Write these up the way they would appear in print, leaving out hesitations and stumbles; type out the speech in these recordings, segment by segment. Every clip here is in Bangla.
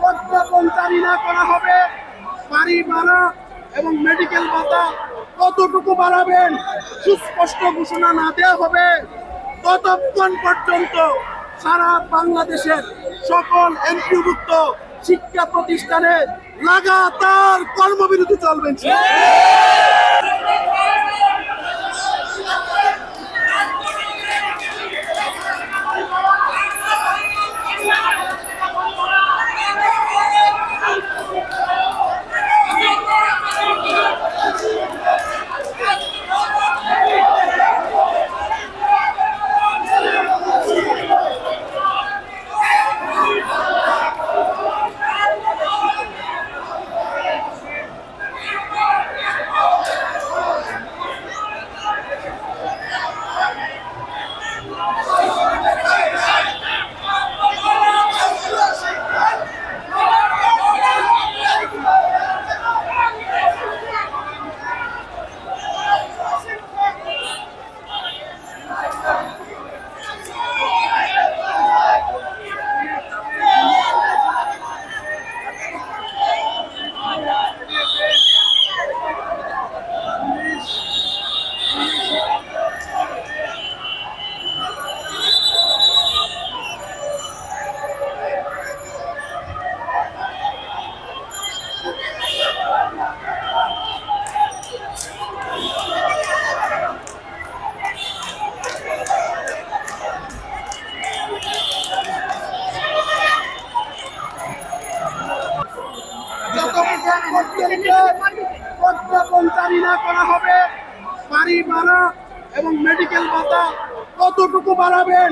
প্রজ্ঞাপন জারি না করা হবে, বাড়ি ভাড়া এবং মেডিকেল ভাতা কতটুকু বাড়াবেন সুস্পষ্ট ঘোষণা না দেওয়া হবে, ততক্ষণ পর্যন্ত সারা বাংলাদেশের সকল এমপিওভুক্ত শিক্ষা প্রতিষ্ঠানে লাগাতার কর্মবিরতি চলবে। প্রজ্ঞাপন জারি না করা হবে, বাড়ি ভাড়া এবং মেডিকেল ভাতা কতটুকু বাড়াবেন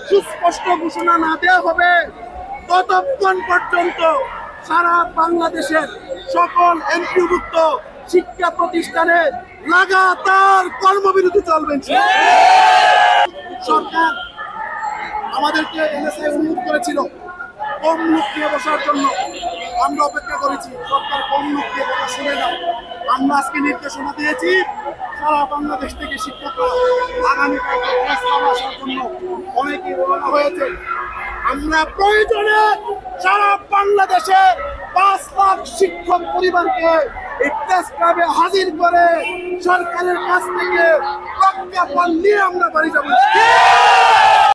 সুস্পষ্ট ঘোষণা না দেওয়া হবে, ততক্ষণ পর্যন্ত সারা বাংলাদেশের সকল এমপিওভুক্ত শিক্ষা প্রতিষ্ঠানে লাগাতার কর্মবিরতি চলবে। সরকার আমাদেরকে এনএসআই অনুরোধ করেছিল কম লোক নিয়ে বসার জন্য, আমরা অপেক্ষা করেছি সরকার কম লোক দিয়ে কথা শুনে না। আমরা আজকে নির্দেশনা দিয়েছি সারা বাংলাদেশ থেকে শিক্ষকরা আগামীকাল আসার জন্য অনেকে রওনা হয়েছে। আমরা প্রয়োজনে সারা বাংলাদেশে 5 লাখ শিক্ষক পরিবারকে এই প্রেস ক্লাবে হাজির করে সরকারের কাছ থেকে প্রজ্ঞাপন নিয়ে আমরা বাড়ি যাবো।